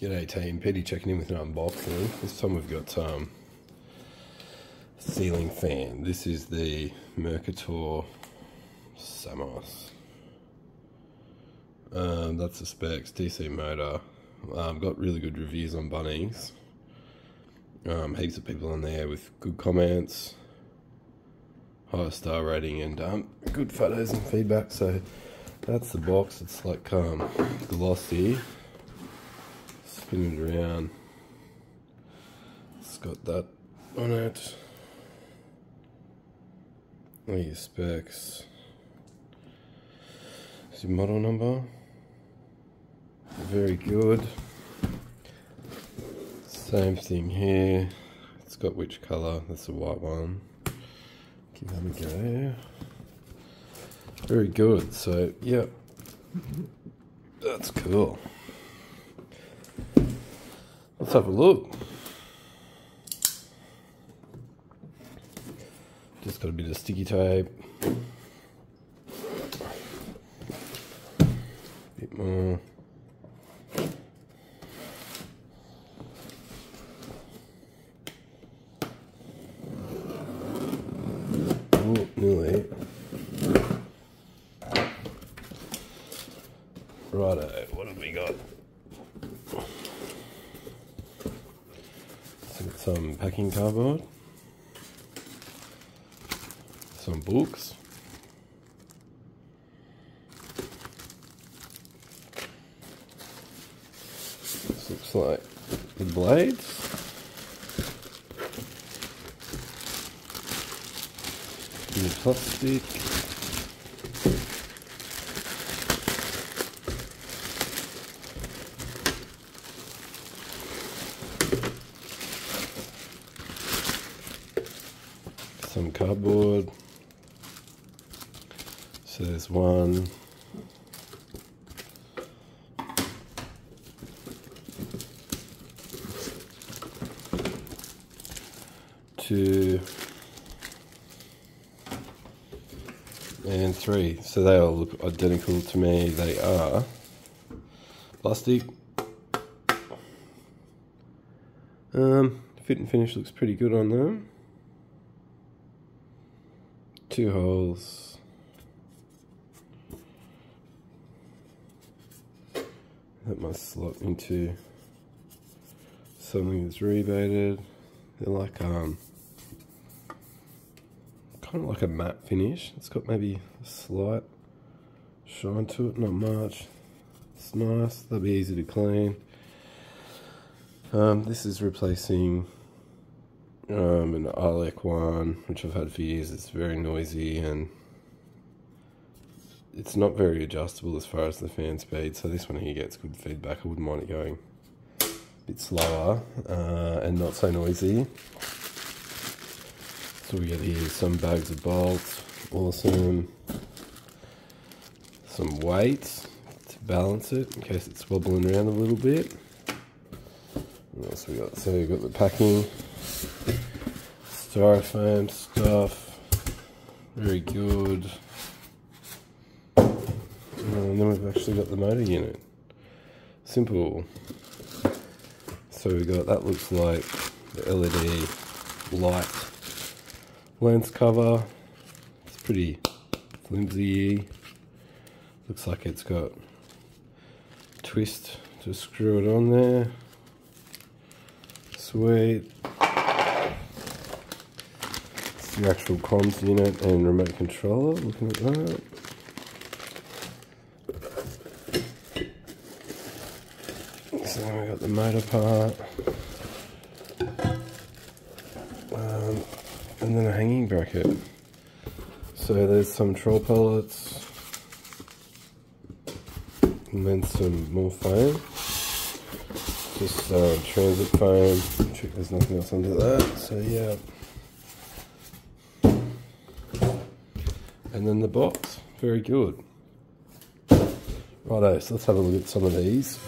G'day team, Petty checking in with an unboxing. This time we've got ceiling fan. This is the Mercator Samos. That's the specs, DC motor. Got really good reviews on Bunnings. Heaps of people on there with good comments, high star rating, and good photos and feedback. So that's the box. It's like glossy. Spin it around. It's got that on it. All your specs. It's your model number. Very good. Same thing here. It's got which colour? That's the white one. Give that a go. Very good. So, yeah. That's cool. Let's have a look. Just got a bit of sticky tape. Bit more. Oh, nearly. Righto, what have we got? Some packing cardboard, some books, this looks like the blades, the plastic, some cardboard. So there's 1, 2, and 3. So they all look identical to me. They are plastic. Fit and finish looks pretty good on them. 2 holes. That must slot into something that's rebated. They're like kind of like a matte finish. It's got maybe a slight shine to it, not much. It's nice. They'll be easy to clean. This is replacing an Arlec one, which I've had for years. It's very noisy and it's not very adjustable as far as the fan speed. So this one here gets good feedback. I wouldn't mind it going a bit slower and not so noisy. So we get here some bags of bolts, awesome. Some weights to balance it in case it's wobbling around a little bit. What else we got? So we've got the packing. Styrofoam stuff, very good. And then we've actually got the motor unit. Simple. So we got, that looks like the LED light lens cover. It's pretty flimsy. Looks like it's got a twist to screw it on there. Sweet. The actual comms unit and remote controller, looking at that. So then we got the motor part. And then a hanging bracket. So there's some troll pellets. And then some more foam. Just transit foam. Check there's nothing else under that. So yeah. And then the box, very good. Righto, so let's have a look at some of these.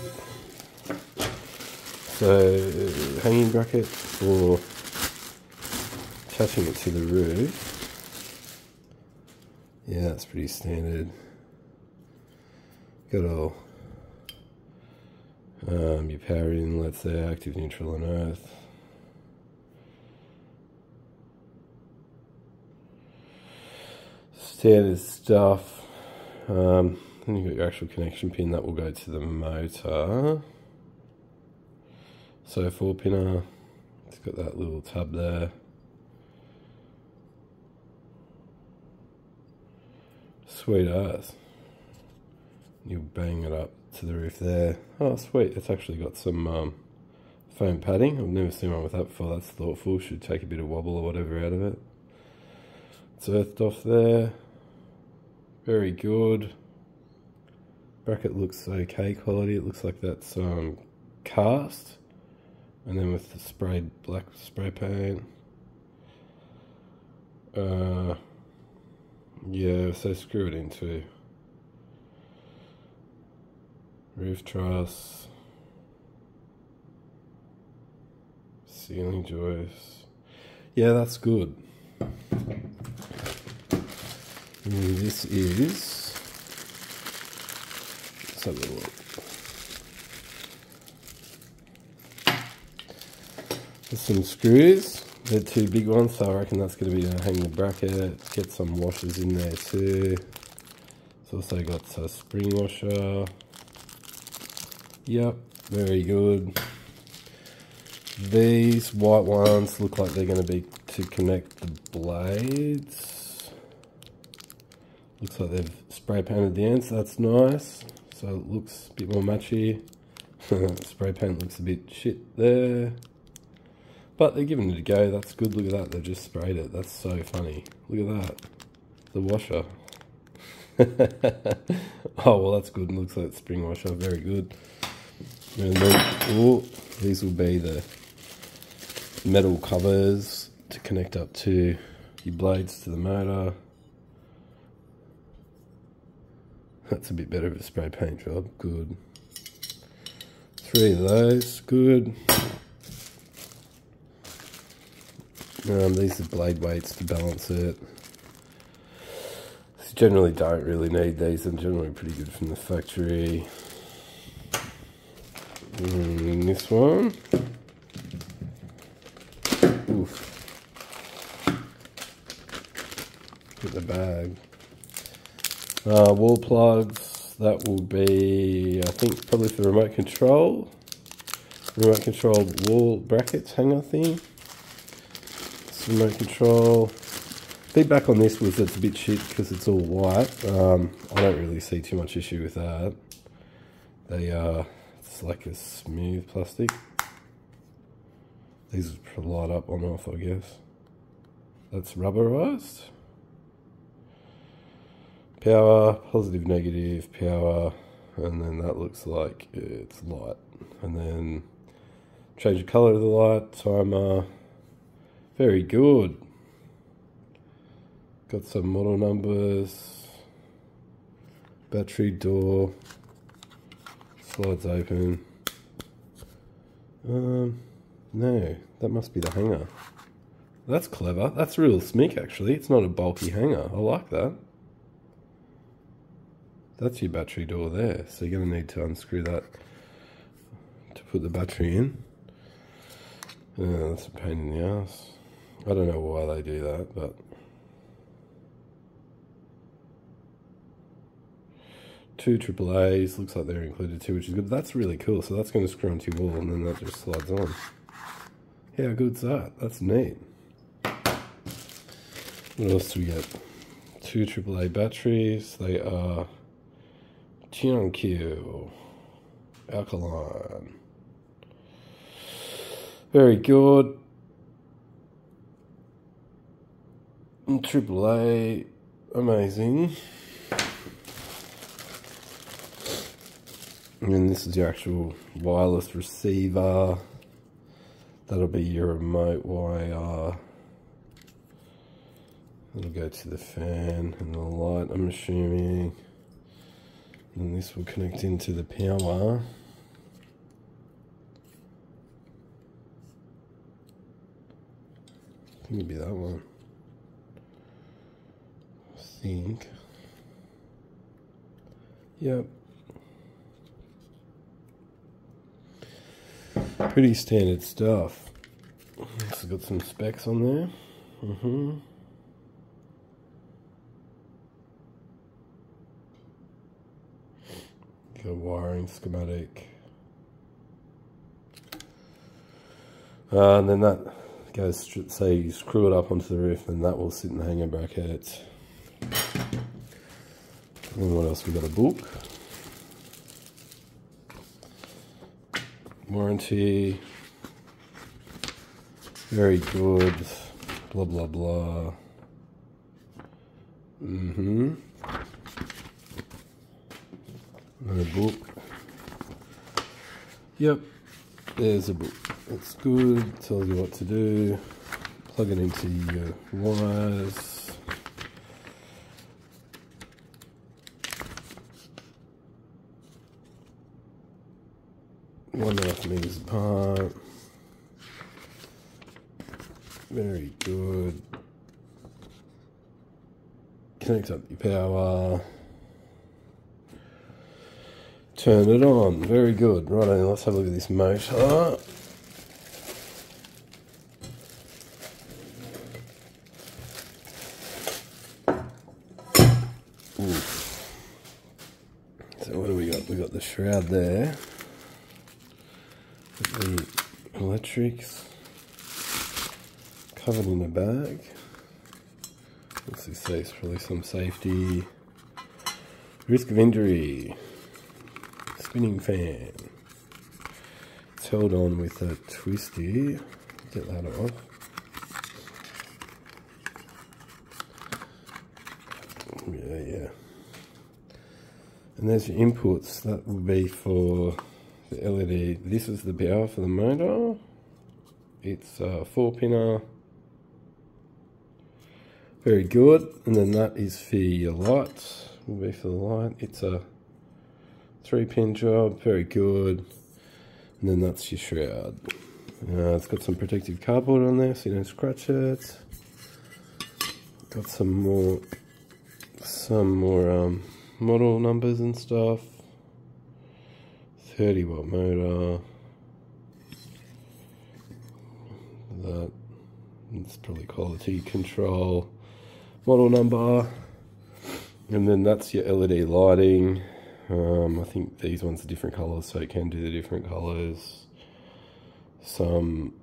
So, hanging bracket for attaching it to the roof. Yeah, that's pretty standard. Got all Your power inlets there, active, neutral and earth. Standard stuff. Then you've got your actual connection pin that will go to the motor. So 4-pinner, it's got that little tab there. Sweet ass. You'll bang it up to the roof there. Oh sweet, it's actually got some foam padding. I've never seen one with that before. That's thoughtful. Should take a bit of wobble or whatever out of it. It's earthed off there. Very good. Bracket looks okay quality. It looks like that's cast. And then with the sprayed black spray paint. Yeah, so screw it into roof truss, ceiling joists. Yeah, that's good. And this is, let's have a look. There's some screws. They're 2 big ones, so I reckon that's going to be to hang the bracket. Get some washers in there too. It's also got a spring washer. Yep, very good. These white ones look like they're going to be to connect the blades. Looks like they've spray painted the ends, so that's nice. So it looks a bit more matchy. Spray paint looks a bit shit there. But they're giving it a go, that's good. Look at that, they've just sprayed it. That's so funny. Look at that. The washer. Oh, well, that's good. It looks like spring washer, very good. And then, oh, these will be the metal covers to connect up to your blades to the motor. That's a bit better of a spray paint job, good. 3 of those, good. These are blade weights to balance it. So generally don't really need these, they're generally pretty good from the factory. This one. Oof. Put the bag. Wall plugs, that will be, I think, probably for remote control. Remote controlled wall brackets hanger thing. Remote control. Feedback on this was it's a bit shit because it's all white. I don't really see too much issue with that. It's like a smooth plastic. These light up on off, I guess. That's rubberized. Power, positive, negative, power, and then that looks like it's light. And then change the color of the light, timer. Very good. Got some model numbers. Battery door. Slides open. No, that must be the hanger. That's clever. That's real smick actually. It's not a bulky hanger. I like that. That's your battery door there. So you're going to need to unscrew that to put the battery in. That's a pain in the ass. I don't know why they do that, but... Two AAAs, looks like they're included too, which is good. That's really cool. So that's going to screw onto your wall and then that just slides on. How good's that? That's neat. What else do we get? 2 AAA batteries. They are Tianqiu alkaline. Very good. AAA, amazing. And then this is your actual wireless receiver. That'll be your remote wire. It'll go to the fan and the light, I'm assuming. And this will connect into the power. I think it'd be that one. I think. Yep. Pretty standard stuff. It's got some specs on there. Got a wiring schematic. And then that goes, say you screw it up onto the roof, and that will sit in the hanger bracket. And what else? We got a book. Warranty. Very good. Blah blah blah. And a book. Yep, there's a book. It's good, tells you what to do. Plug it into your wires. One and a half meters apart. Very good. Connect up your power. Turn it on. Very good. Right then, let's have a look at this motor. So what do we got? We got the shroud there. The electrics covered in a bag. What's this say? It's probably some safety. Risk of injury. Spinning fan. It's held on with a twisty. Get that off. Yeah. And there's your inputs. That will be for the LED. This is the power for the motor. It's a 4-pinner. Very good. And then that is for your lights. Will be for the light. It's a 3-pin job. Very good. And then that's your shroud. It's got some protective cardboard on there so you don't scratch it. Got some more model numbers and stuff. 30-watt motor. It's probably quality control. Model number. And then that's your LED lighting. I think these ones are different colours, so it can do the different colours. Some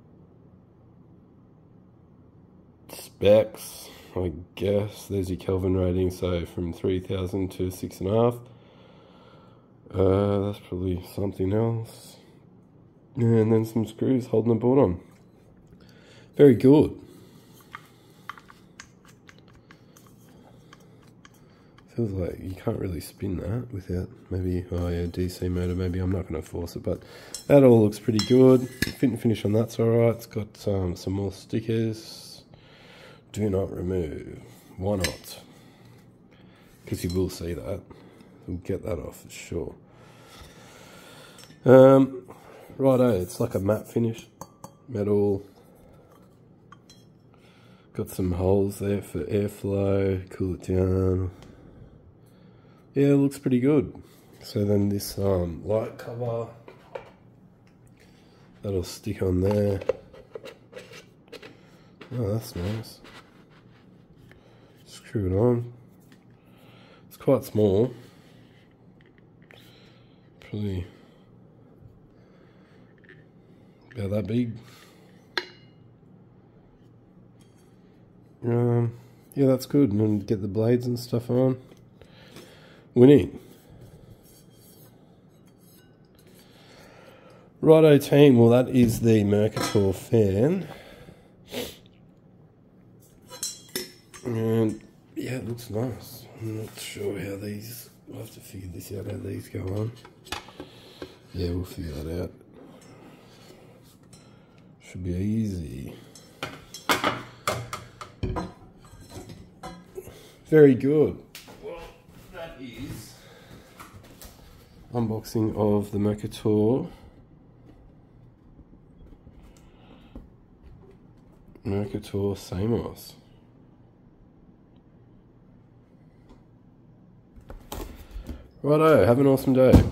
specs, I guess. There's your Kelvin rating, so from 3000 to 6.5. That's probably something else. And then some screws holding the board on. Very good. Feels like you can't really spin that without maybe, oh yeah, DC motor, maybe I'm not going to force it, but that all looks pretty good. Fit and finish on that's alright. It's got some more stickers. Do not remove. Why not? Because you will see that. We'll get that off for sure. Righto, it's like a matte finish. Metal. Got some holes there for airflow, cool it down. Yeah, it looks pretty good. So then this light cover, that'll stick on there. Oh, that's nice. Screw it on. It's quite small. Probably about that big. Yeah, that's good. And then get the blades and stuff on. Winning. Righto team, well that is the Mercator fan. And yeah, it looks nice. I'm not sure how these, I'll have to figure this out, how these go on. Yeah, we'll figure that out. Should be easy. Very good. Well, that is unboxing of the Mercator Samos. Righto, have an awesome day.